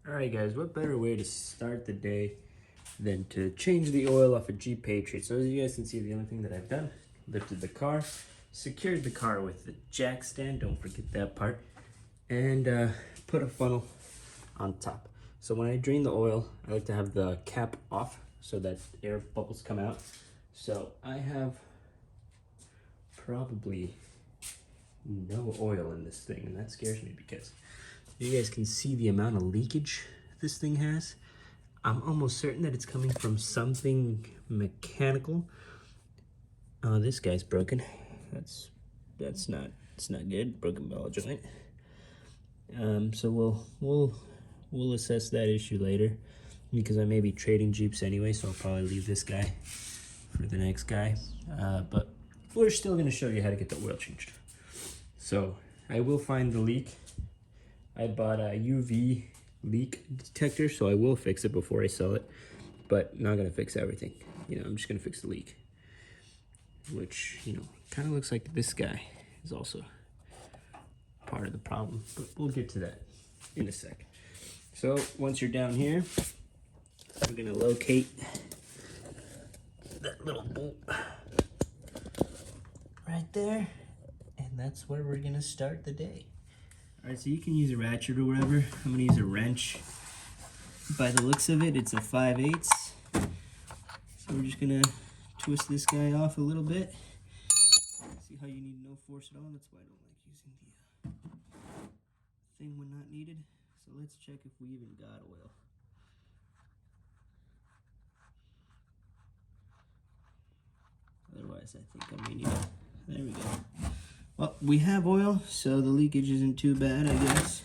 Alright guys, what better way to start the day than to change the oil off a Jeep Patriot. So as you guys can see, the only thing that I've done, lifted the car, secured the car with the jack stand, don't forget that part, and put a funnel on top. So when I drain the oil, I like to have the cap off so that air bubbles come out. So I have probably no oil in this thing, and that scares me because you guys can see the amount of leakage this thing has. I'm almost certain that it's coming from something mechanical. Oh, this guy's broken. It's not good. Broken ball joint. So we'll assess that issue later, because I may be trading Jeeps anyway, so I'll probably leave this guy for the next guy. But we're still gonna show you how to get the oil changed. So I will find the leak. I bought a UV leak detector, so I will fix it before I sell it, but not gonna fix everything. I'm just gonna fix the leak, which, kind of looks like this guy is also part of the problem, but we'll get to that in a sec. So once you're down here, we're gonna locate that little bolt right there, and that's where we're gonna start the day. All right, so you can use a ratchet or whatever. I'm gonna use a wrench. By the looks of it, it's a 5/8. So we're just gonna twist this guy off a little bit. See how you need no force at all? That's why I don't like using the thing when not needed. So let's check if we even got oil. Otherwise, I think I may need it. There we go. Well, we have oil, so the leakage isn't too bad, I guess.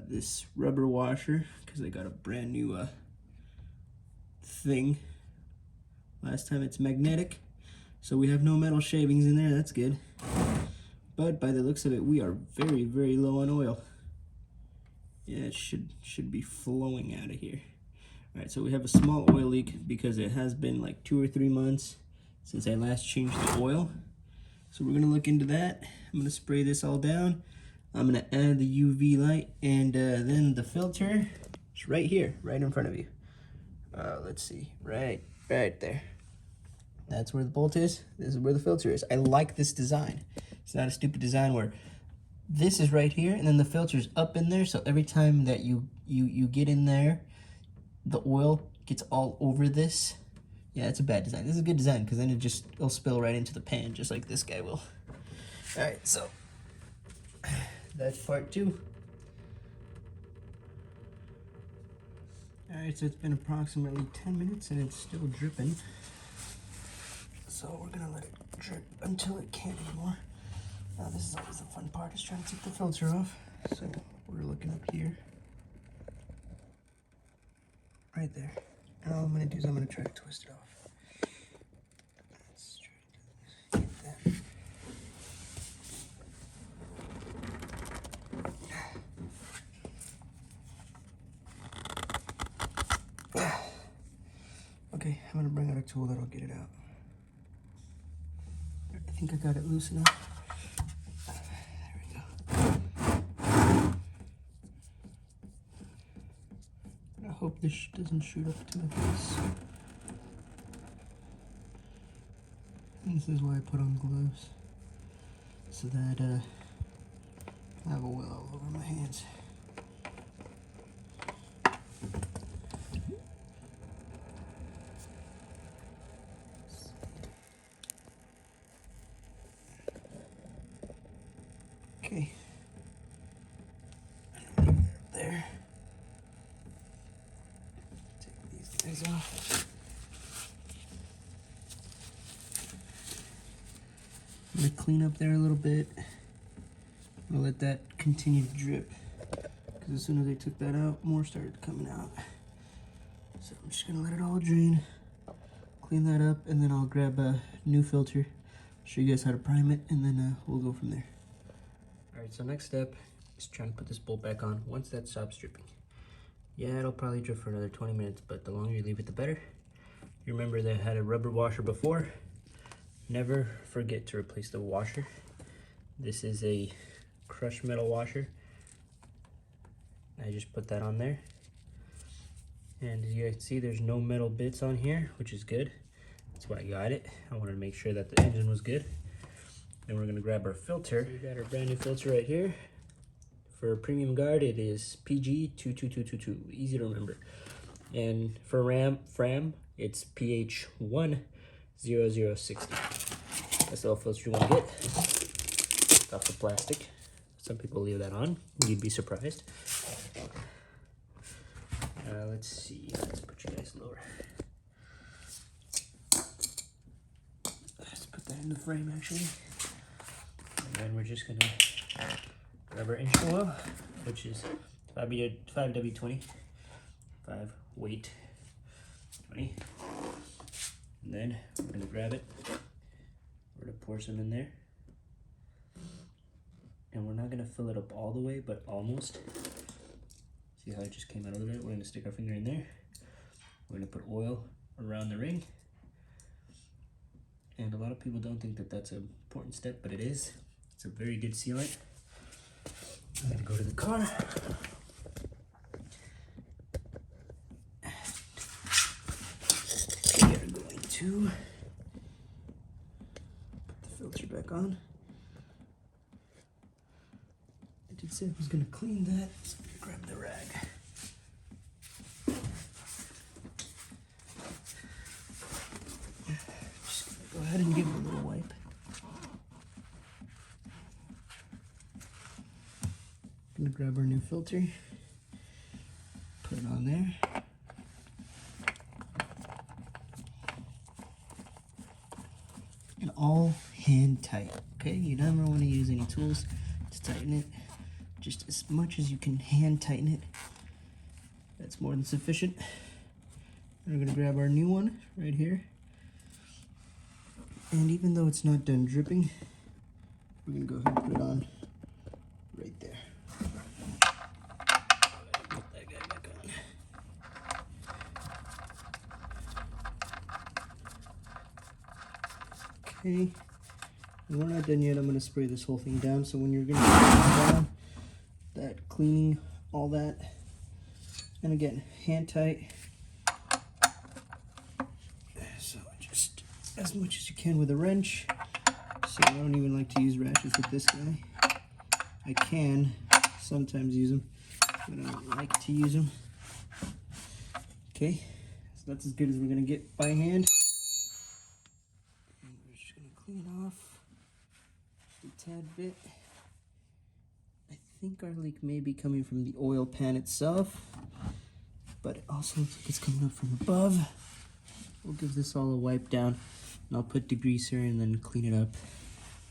This rubber washer, because I got a brand new thing. Last time it's magnetic, so we have no metal shavings in there. That's good. But by the looks of it, we are very, very low on oil. Yeah, it should be flowing out of here. All right, so we have a small oil leak because it has been like 2 or 3 months since I last changed the oil. So we're gonna look into that. I'm gonna spray this all down. I'm gonna add the UV light, and then the filter is right here, right in front of you. Let's see, right there. That's where the bolt is. This is where the filter is. I like this design. It's not a stupid design where this is right here, and then the filter's up in there, so every time that you get in there, the oil gets all over this. Yeah, it's a bad design. This is a good design, because then it'll spill right into the pan, just like this guy will. All right, so that's part 2. All right, so it's been approximately 10 minutes, and it's still dripping. So we're gonna let it drip until it can't anymore. Now this is always the fun part, is trying to take the filter off. So we're looking up here. Right there. And all I'm gonna do is I'm gonna try to twist it off. Let's try to get that. Okay, I'm gonna bring out a tool that'll get it out. I think I got it loose enough. There we go. I hope this doesn't shoot up to the face. And this is why I put on gloves, so that I have oil all over my hands. Okay. There. Take these guys off. I'm gonna clean up there a little bit. I'm gonna let that continue to drip, because as soon as I took that out, more started coming out. So I'm just gonna let it all drain, clean that up, and then I'll grab a new filter, show you guys how to prime it, and then we'll go from there. All right, so next step is trying to put this bolt back on once that stops dripping. Yeah, it'll probably drip for another 20 minutes, but the longer you leave it, the better. You remember that I had a rubber washer before. Never forget to replace the washer. This is a crushed metal washer. I just put that on there. And as you guys see, there's no metal bits on here, which is good. That's why I got it. I wanted to make sure that the engine was good. Then we're gonna grab our filter. We got our brand new filter right here. For premium guard, it is PG22222, easy to remember. And for FRAM, it's PH10060. That's the oil filter you want to get. It's off the plastic. Some people leave that on. You'd be surprised. Let's see. Let's put you guys lower. Let's put that in the frame actually. And then we're just gonna grab our engine oil, which is 5W20, 5 weight 20. And then we're gonna grab it. We're gonna pour some in there. And we're not gonna fill it up all the way, but almost. See how it just came out a little bit? We're gonna stick our finger in there. We're gonna put oil around the ring. And a lot of people don't think that that's an important step, but it is. It's a very good sealant. I'm gonna go to the car. We are going to put the filter back on. I did say I was gonna clean that, so I'm gonna grab the rag. Just gonna go ahead and give it a little wipe. Gonna grab our new filter, put it on there. And all hand tight, okay? You never want to use any tools to tighten it. Just as much as you can hand tighten it. That's more than sufficient. And we're gonna grab our new one right here. And even though it's not done dripping, we're gonna go ahead and put it on right there. Put that guy back on. Okay. And we're not done yet. I'm gonna spray this whole thing down. So when you're gonna spray it down, that cleaning, all that, and again, hand tight. So just as much as you can with a wrench. So I don't even like to use ratchets with this guy. I can sometimes use them, but I don't like to use them. Okay, so that's as good as we're gonna get by hand. And we're just gonna clean it off a tad bit. I think our leak may be coming from the oil pan itself, but it also looks like it's coming up from above. We'll give this all a wipe down, and I'll put degreaser and then clean it up.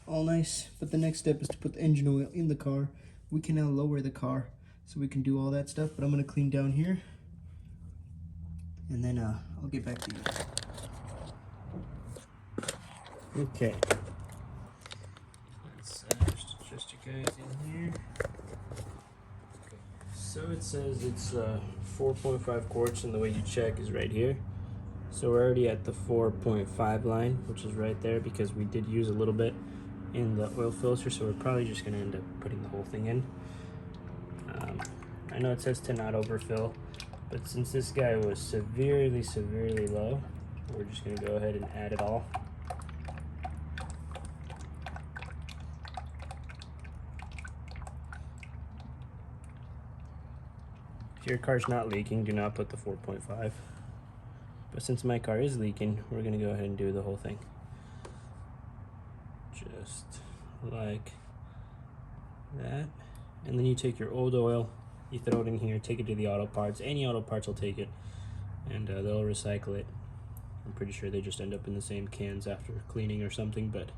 All nice, but the next step is to put the engine oil in the car. We can now lower the car, so we can do all that stuff, but I'm gonna clean down here, and then I'll get back to you. Okay. Let's just adjust you guys in here. Okay. So it says it's 4.5 quarts, and the way you check is right here. So we're already at the 4.5 line, which is right there because we did use a little bit in the oil filter, so we're probably just gonna end up putting the whole thing in. I know it says to not overfill, but since this guy was severely low, we're just gonna go ahead and add it all. If your car's not leaking, do not put the 4.5. But since my car is leaking, we're gonna go ahead and do the whole thing. Just like that. And then you take your old oil, you throw it in here, take it to the auto parts. Any auto parts will take it, and they'll recycle it. I'm pretty sure they just end up in the same cans after cleaning or something, but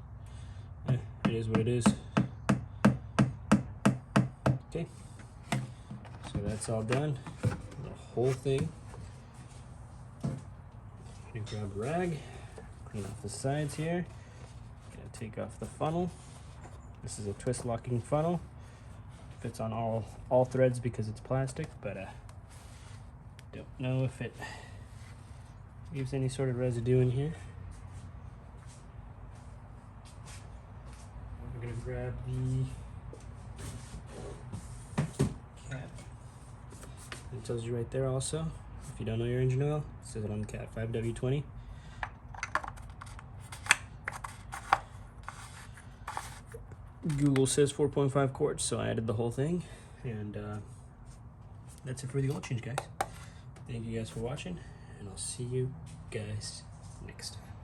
it is what it is. Okay, so that's all done. The whole thing. You grab a rag, clean off the sides here. Gonna take off the funnel. This is a twist locking funnel. Fits on all threads because it's plastic, but don't know if it leaves any sort of residue in here. We're gonna grab the cap It tells you right there also, if you don't know your engine oil, it says it on the cap, 5W20. Google says 4.5 quarts, so I added the whole thing, and that's it for the oil change, guys. Thank you guys for watching, and I'll see you guys next time.